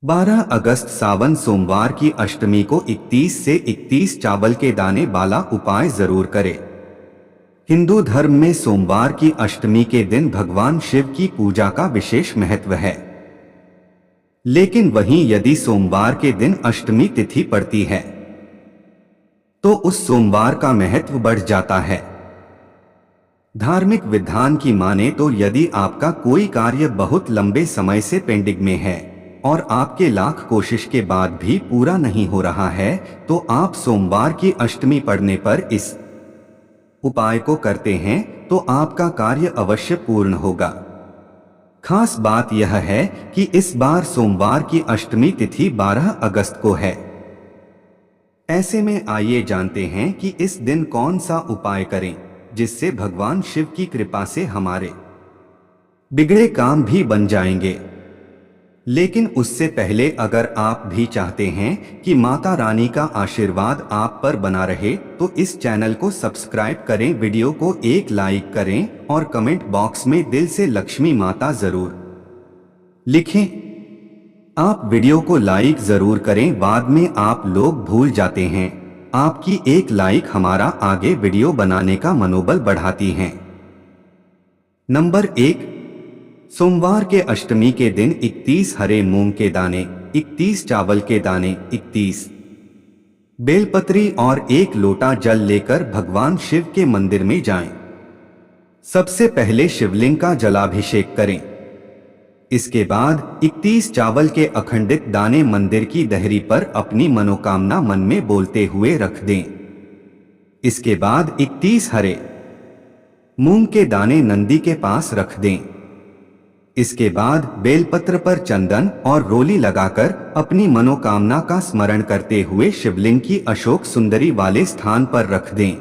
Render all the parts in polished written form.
12 अगस्त सावन सोमवार की अष्टमी को 31 से 31 चावल के दाने वाला उपाय जरूर करें। हिंदू धर्म में सोमवार की अष्टमी के दिन भगवान शिव की पूजा का विशेष महत्व है। लेकिन वहीं यदि सोमवार के दिन अष्टमी तिथि पड़ती है तो उस सोमवार का महत्व बढ़ जाता है। धार्मिक विधान की माने तो यदि आपका कोई कार्य बहुत लंबे समय से पेंडिंग में है और आपके लाख कोशिश के बाद भी पूरा नहीं हो रहा है तो आप सोमवार की अष्टमी पड़ने पर इस उपाय को करते हैं तो आपका कार्य अवश्य पूर्ण होगा। खास बात यह है कि इस बार सोमवार की अष्टमी तिथि 12 अगस्त को है। ऐसे में आइए जानते हैं कि इस दिन कौन सा उपाय करें जिससे भगवान शिव की कृपा से हमारे बिगड़े काम भी बन जाएंगे। लेकिन उससे पहले अगर आप भी चाहते हैं कि माता रानी का आशीर्वाद आप पर बना रहे तो इस चैनल को सब्सक्राइब करें, वीडियो को एक लाइक करें और कमेंट बॉक्स में दिल से लक्ष्मी माता जरूर लिखें। आप वीडियो को लाइक जरूर करें, बाद में आप लोग भूल जाते हैं। आपकी एक लाइक हमारा आगे वीडियो बनाने का मनोबल बढ़ाती है। नंबर 1, सोमवार के अष्टमी के दिन 31 हरे मूंग के दाने, 31 चावल के दाने, 31 बेलपत्री और 1 लोटा जल लेकर भगवान शिव के मंदिर में जाएं। सबसे पहले शिवलिंग का जलाभिषेक करें। इसके बाद 31 चावल के अखंडित दाने मंदिर की दहरी पर अपनी मनोकामना मन में बोलते हुए रख दें। इसके बाद 31 हरे मूंग के दाने नंदी के पास रख दें। इसके बाद बेलपत्र पर चंदन और रोली लगाकर अपनी मनोकामना का स्मरण करते हुए शिवलिंग की अशोक सुंदरी वाले स्थान पर रख दें।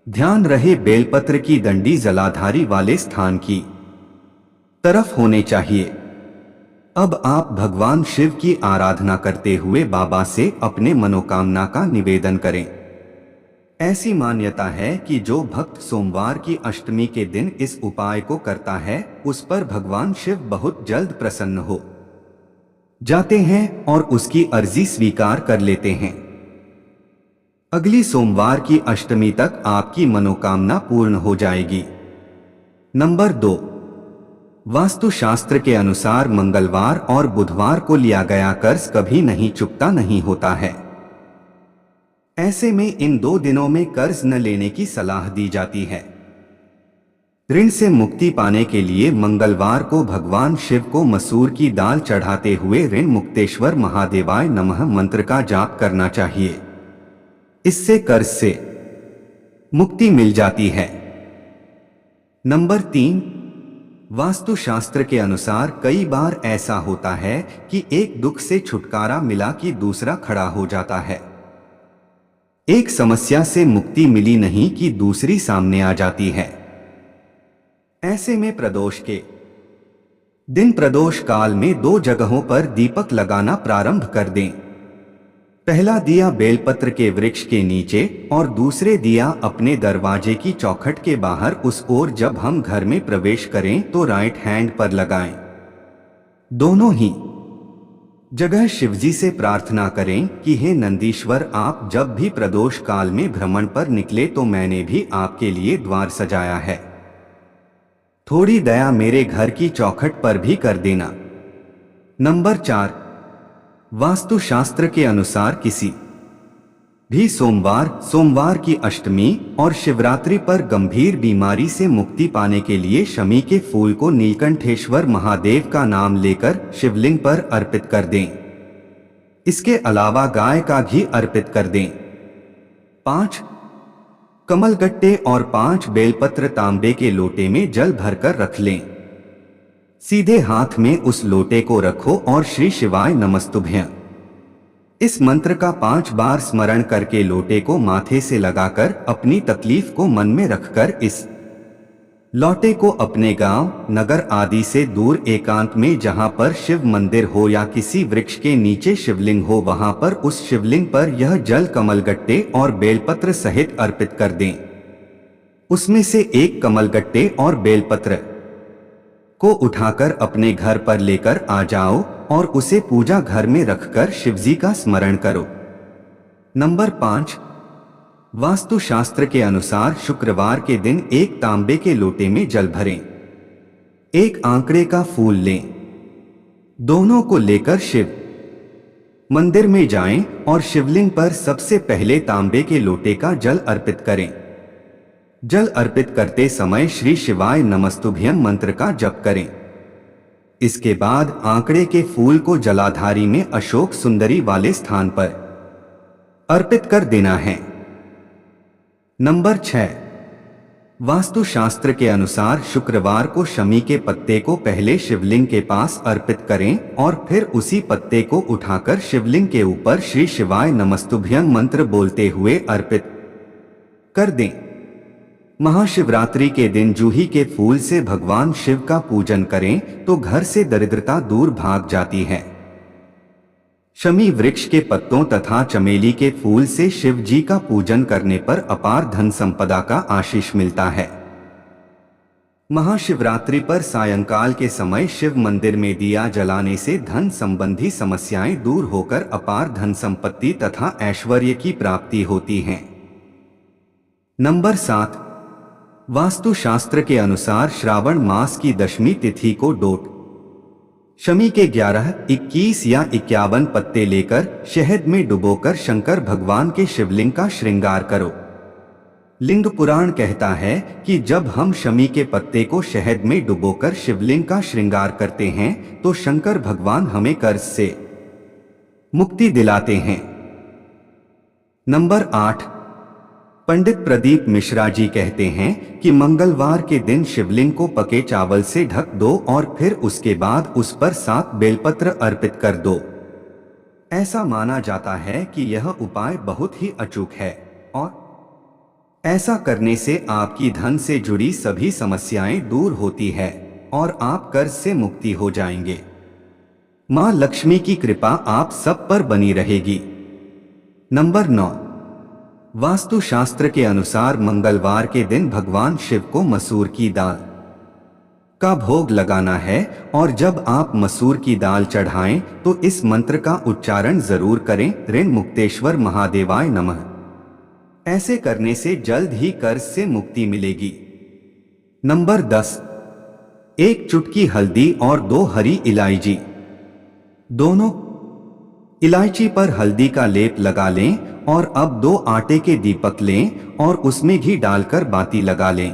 ध्यान रहे बेलपत्र की डंडी जलाधारी वाले स्थान की तरफ होने चाहिए। अब आप भगवान शिव की आराधना करते हुए बाबा से अपने मनोकामना का निवेदन करें। ऐसी मान्यता है कि जो भक्त सोमवार की अष्टमी के दिन इस उपाय को करता है उस पर भगवान शिव बहुत जल्द प्रसन्न हो जाते हैं और उसकी अर्जी स्वीकार कर लेते हैं। अगली सोमवार की अष्टमी तक आपकी मनोकामना पूर्ण हो जाएगी। नंबर 2, वास्तुशास्त्र के अनुसार मंगलवार और बुधवार को लिया गया कर्ज कभी नहीं चुकता नहीं होता है। ऐसे में इन 2 दिनों में कर्ज न लेने की सलाह दी जाती है। ऋण से मुक्ति पाने के लिए मंगलवार को भगवान शिव को मसूर की दाल चढ़ाते हुए ऋण मुक्तेश्वर महादेवाय नमः मंत्र का जाप करना चाहिए। इससे कर्ज से मुक्ति मिल जाती है। नंबर 3, वास्तुशास्त्र के अनुसार कई बार ऐसा होता है कि एक दुख से छुटकारा मिला कि दूसरा खड़ा हो जाता है। एक समस्या से मुक्ति मिली नहीं कि दूसरी सामने आ जाती है। ऐसे में प्रदोष के दिन प्रदोष काल में 2 जगहों पर दीपक लगाना प्रारंभ कर दें। पहला दिया बेलपत्र के वृक्ष के नीचे और दूसरे दिया अपने दरवाजे की चौखट के बाहर उस ओर जब हम घर में प्रवेश करें तो राइट हैंड पर लगाएं। दोनों ही जगह शिवजी से प्रार्थना करें कि हे नंदीश्वर, आप जब भी प्रदोष काल में भ्रमण पर निकले तो मैंने भी आपके लिए द्वार सजाया है। थोड़ी दया मेरे घर की चौखट पर भी कर देना। नंबर 4, वास्तुशास्त्र के अनुसार किसी भी सोमवार की अष्टमी और शिवरात्रि पर गंभीर बीमारी से मुक्ति पाने के लिए शमी के फूल को नीलकंठेश्वर महादेव का नाम लेकर शिवलिंग पर अर्पित कर दें। इसके अलावा गाय का घी अर्पित कर दें। 5 कमलगट्टे और 5 बेलपत्र तांबे के लोटे में जल भरकर रख लें। सीधे हाथ में उस लोटे को रखो और श्री शिवाय नमस्तुभ्यं इस मंत्र का 5 बार स्मरण करके लोटे को माथे से लगाकर अपनी तकलीफ को मन में रखकर इस लोटे को अपने गांव, नगर आदि से दूर एकांत में जहां पर शिव मंदिर हो या किसी वृक्ष के नीचे शिवलिंग हो वहां पर उस शिवलिंग पर यह जल कमलगट्टे और बेलपत्र सहित अर्पित कर दें। उसमें से एक कमलगट्टे और बेलपत्र को उठाकर अपने घर पर लेकर आ जाओ और उसे पूजा घर में रखकर शिवजी का स्मरण करो। नंबर 5, वास्तुशास्त्र के अनुसार शुक्रवार के दिन एक तांबे के लोटे में जल भरें। एक आंकड़े का फूल लें। दोनों को लेकर शिव मंदिर में जाएं और शिवलिंग पर सबसे पहले तांबे के लोटे का जल अर्पित करें। जल अर्पित करते समय श्री शिवाय नमस्तुभ्यम मंत्र का जप करें। इसके बाद आंकड़े के फूल को जलाधारी में अशोक सुंदरी वाले स्थान पर अर्पित कर देना है। नंबर 6, वास्तुशास्त्र के अनुसार शुक्रवार को शमी के पत्ते को पहले शिवलिंग के पास अर्पित करें और फिर उसी पत्ते को उठाकर शिवलिंग के ऊपर श्री शिवाय नमस्तुभ्यम मंत्र बोलते हुए अर्पित कर दें। महाशिवरात्रि के दिन जूही के फूल से भगवान शिव का पूजन करें तो घर से दरिद्रता दूर भाग जाती है। शमी वृक्ष के पत्तों तथा चमेली के फूल से शिव जी का पूजन करने पर अपार धन संपदा का आशीष मिलता है। महाशिवरात्रि पर सायंकाल के समय शिव मंदिर में दिया जलाने से धन संबंधी समस्याएं दूर होकर अपार धन संपत्ति तथा ऐश्वर्य की प्राप्ति होती है। नंबर 7, वास्तुशास्त्र के अनुसार श्रावण मास की दशमी तिथि को डोट शमी के 11, 21 या 51 पत्ते लेकर शहद में डुबोकर शंकर भगवान के शिवलिंग का श्रृंगार करो। लिंग पुराण कहता है कि जब हम शमी के पत्ते को शहद में डुबोकर शिवलिंग का श्रृंगार करते हैं तो शंकर भगवान हमें कर्ज से मुक्ति दिलाते हैं। नंबर 8, पंडित प्रदीप मिश्रा जी कहते हैं कि मंगलवार के दिन शिवलिंग को पके चावल से ढक दो और फिर उसके बाद उस पर 7 बेलपत्र अर्पित कर दो। ऐसा माना जाता है कि यह उपाय बहुत ही अचूक है और ऐसा करने से आपकी धन से जुड़ी सभी समस्याएं दूर होती है और आप कर्ज से मुक्ति हो जाएंगे। मां लक्ष्मी की कृपा आप सब पर बनी रहेगी। नंबर 9, वास्तुशास्त्र के अनुसार मंगलवार के दिन भगवान शिव को मसूर की दाल का भोग लगाना है और जब आप मसूर की दाल चढ़ाएं तो इस मंत्र का उच्चारण जरूर करें, ऋण मुक्तेश्वर महादेवाय नमः। ऐसे करने से जल्द ही कर्ज से मुक्ति मिलेगी। नंबर 10, एक चुटकी हल्दी और 2 हरी इलायची। दोनों इलायची पर हल्दी का लेप लगा लें और अब 2 आटे के दीपक लें और उसमें घी डालकर बाती लगा लें।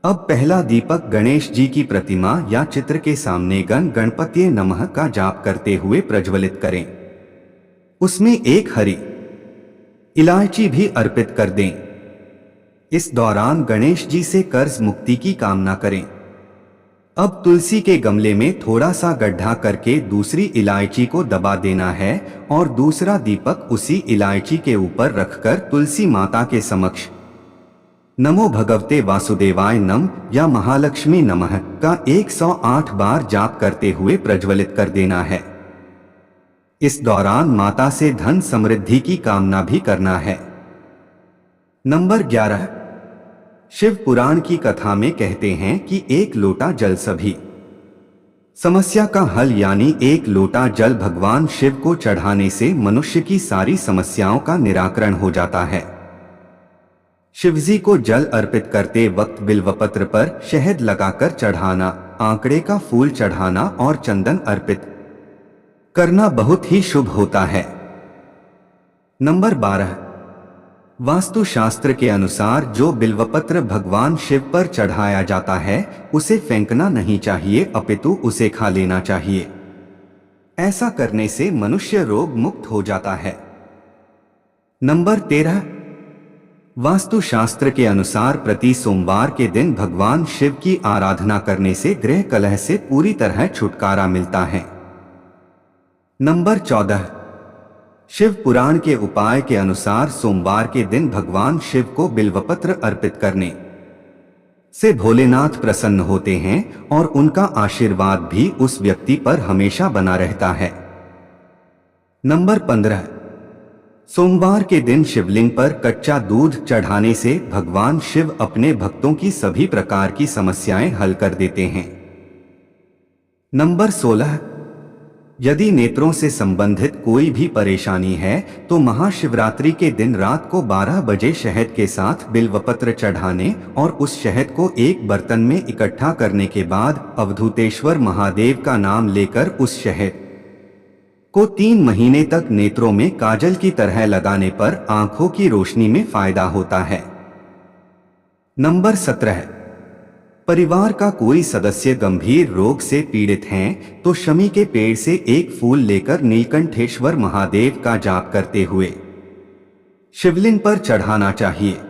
अब पहला दीपक गणेश जी की प्रतिमा या चित्र के सामने गण गणपतिये नमः का जाप करते हुए प्रज्वलित करें। उसमें 1 हरी इलायची भी अर्पित कर दें। इस दौरान गणेश जी से कर्ज मुक्ति की कामना करें। अब तुलसी के गमले में थोड़ा सा गड्ढा करके दूसरी इलायची को दबा देना है और दूसरा दीपक उसी इलायची के ऊपर रखकर तुलसी माता के समक्ष नमो भगवते वासुदेवाय नम या महालक्ष्मी नमः का 108 बार जाप करते हुए प्रज्वलित कर देना है। इस दौरान माता से धन समृद्धि की कामना भी करना है। नंबर 11, शिव पुराण की कथा में कहते हैं कि 1 लोटा जल सभी समस्या का हल यानी 1 लोटा जल भगवान शिव को चढ़ाने से मनुष्य की सारी समस्याओं का निराकरण हो जाता है। शिवजी को जल अर्पित करते वक्त बिल्वपत्र पर शहद लगाकर चढ़ाना, आंकड़े का फूल चढ़ाना और चंदन अर्पित करना बहुत ही शुभ होता है। नंबर 12, वास्तुशास्त्र के अनुसार जो बिल्वपत्र भगवान शिव पर चढ़ाया जाता है उसे फेंकना नहीं चाहिए अपितु उसे खा लेना चाहिए। ऐसा करने से मनुष्य रोग मुक्त हो जाता है। नंबर 13, वास्तुशास्त्र के अनुसार प्रति सोमवार के दिन भगवान शिव की आराधना करने से गृह कलह से पूरी तरह छुटकारा मिलता है। नंबर 14, शिव पुराण के उपाय के अनुसार सोमवार के दिन भगवान शिव को बिल्वपत्र अर्पित करने से भोलेनाथ प्रसन्न होते हैं और उनका आशीर्वाद भी उस व्यक्ति पर हमेशा बना रहता है। नंबर 15, सोमवार के दिन शिवलिंग पर कच्चा दूध चढ़ाने से भगवान शिव अपने भक्तों की सभी प्रकार की समस्याएं हल कर देते हैं। नंबर 16, यदि नेत्रों से संबंधित कोई भी परेशानी है तो महाशिवरात्रि के दिन रात को 12 बजे शहद के साथ बिल्वपत्र चढ़ाने और उस शहद को एक बर्तन में इकट्ठा करने के बाद अवधूतेश्वर महादेव का नाम लेकर उस शहद को 3 महीने तक नेत्रों में काजल की तरह लगाने पर आंखों की रोशनी में फायदा होता है। नंबर 17, परिवार का कोई सदस्य गंभीर रोग से पीड़ित हैं तो शमी के पेड़ से एक फूल लेकर नीलकंठेश्वर महादेव का जाप करते हुए शिवलिंग पर चढ़ाना चाहिए।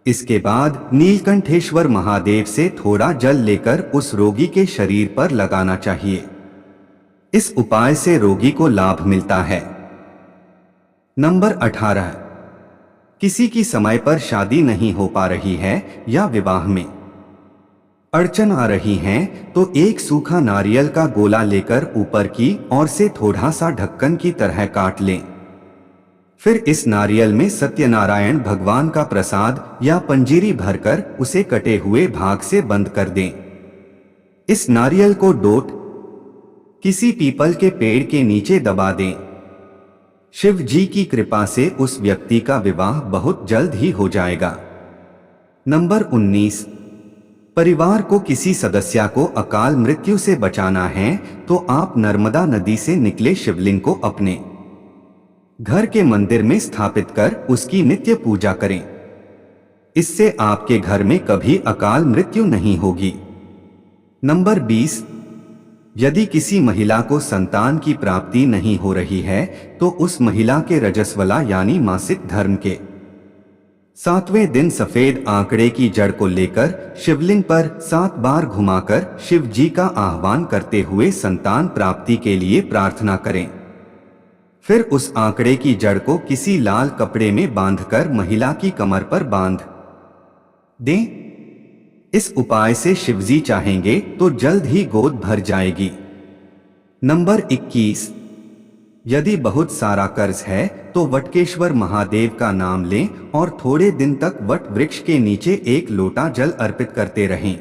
इसके बाद नीलकंठेश्वर महादेव से थोड़ा जल लेकर उस रोगी के शरीर पर लगाना चाहिए। इस उपाय से रोगी को लाभ मिलता है। नंबर 18, किसी की समय पर शादी नहीं हो पा रही है या विवाह में अड़चन आ रही है तो एक सूखा नारियल का गोला लेकर ऊपर की ओर से थोड़ा सा ढक्कन की तरह काट लें। फिर इस नारियल में सत्यनारायण भगवान का प्रसाद या पंजीरी भरकर उसे कटे हुए भाग से बंद कर दें। इस नारियल को डोट किसी पीपल के पेड़ के नीचे दबा दें। शिव जी की कृपा से उस व्यक्ति का विवाह बहुत जल्द ही हो जाएगा। नंबर 19, परिवार को किसी सदस्य को अकाल मृत्यु से बचाना है तो आप नर्मदा नदी से निकले शिवलिंग को अपने घर के मंदिर में स्थापित कर उसकी नित्य पूजा करें। इससे आपके घर में कभी अकाल मृत्यु नहीं होगी। नंबर 20, यदि किसी महिला को संतान की प्राप्ति नहीं हो रही है तो उस महिला के रजस्वला यानी मासिक धर्म के 7वें दिन सफेद आंकड़े की जड़ को लेकर शिवलिंग पर 7 बार घुमाकर शिव जी का आह्वान करते हुए संतान प्राप्ति के लिए प्रार्थना करें। फिर उस आंकड़े की जड़ को किसी लाल कपड़े में बांधकर महिला की कमर पर बांध दें। इस उपाय से शिवजी चाहेंगे तो जल्द ही गोद भर जाएगी। नंबर 21, यदि बहुत सारा कर्ज है तो वटकेश्वर महादेव का नाम लें और थोड़े दिन तक वट वृक्ष के नीचे एक लोटा जल अर्पित करते रहें।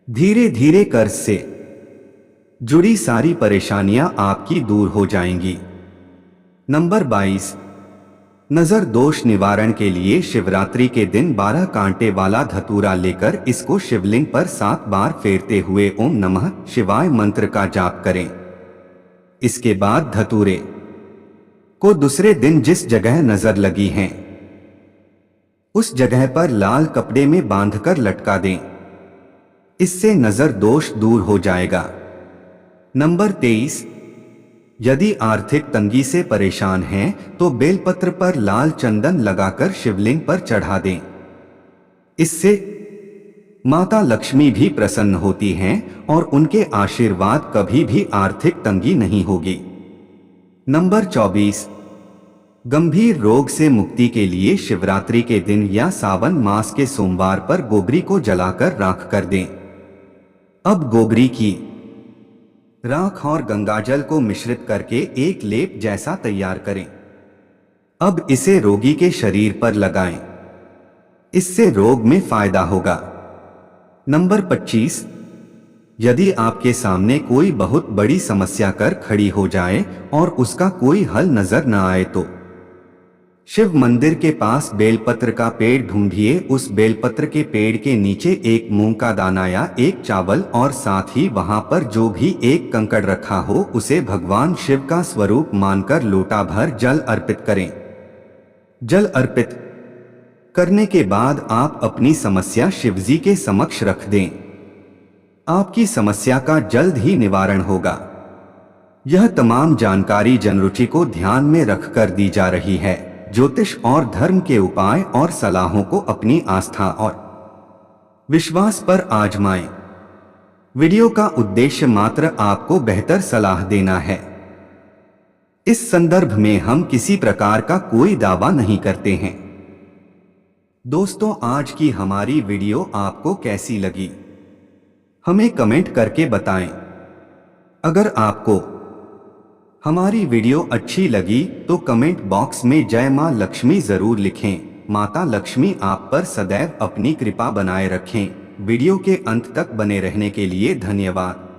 धीरे धीरे कर्ज से जुड़ी सारी परेशानियां आपकी दूर हो जाएंगी। नंबर 22, नजर दोष निवारण के लिए शिवरात्रि के दिन 12 कांटे वाला धतूरा लेकर इसको शिवलिंग पर 7 बार फेरते हुए ओम नमः शिवाय मंत्र का जाप करें। इसके बाद धतूरे को दूसरे दिन जिस जगह नजर लगी है उस जगह पर लाल कपड़े में बांधकर लटका दें। इससे नजर दोष दूर हो जाएगा। नंबर 23, यदि आर्थिक तंगी से परेशान हैं तो बेलपत्र पर लाल चंदन लगाकर शिवलिंग पर चढ़ा दें। इससे माता लक्ष्मी भी प्रसन्न होती हैं और उनके आशीर्वाद कभी भी आर्थिक तंगी नहीं होगी। नंबर 24, गंभीर रोग से मुक्ति के लिए शिवरात्रि के दिन या सावन मास के सोमवार पर गोबरी को जलाकर राख कर दें। अब गोबरी की राख और गंगाजल को मिश्रित करके एक लेप जैसा तैयार करें। अब इसे रोगी के शरीर पर लगाएं। इससे रोग में फायदा होगा। नंबर 25, यदि आपके सामने कोई बहुत बड़ी समस्या कर खड़ी हो जाए और उसका कोई हल नजर न आए तो शिव मंदिर के पास बेलपत्र का पेड़ ढूंढिए। उस बेलपत्र के पेड़ के नीचे एक मूंग का दाना या एक चावल और साथ ही वहां पर जो भी एक कंकड़ रखा हो उसे भगवान शिव का स्वरूप मानकर लोटा भर जल अर्पित करें। जल अर्पित करने के बाद आप अपनी समस्या शिवजी के समक्ष रख दें। आपकी समस्या का जल्द ही निवारण होगा। यह तमाम जानकारी जनरुचि को ध्यान में रखकर दी जा रही है। ज्योतिष और धर्म के उपाय और सलाहों को अपनी आस्था और विश्वास पर आजमाएं। वीडियो का उद्देश्य मात्र आपको बेहतर सलाह देना है। इस संदर्भ में हम किसी प्रकार का कोई दावा नहीं करते हैं। दोस्तों, आज की हमारी वीडियो आपको कैसी लगी हमें कमेंट करके बताएं। अगर आपको हमारी वीडियो अच्छी लगी तो कमेंट बॉक्स में जय मां लक्ष्मी जरूर लिखें। माता लक्ष्मी आप पर सदैव अपनी कृपा बनाए रखें। वीडियो के अंत तक बने रहने के लिए धन्यवाद।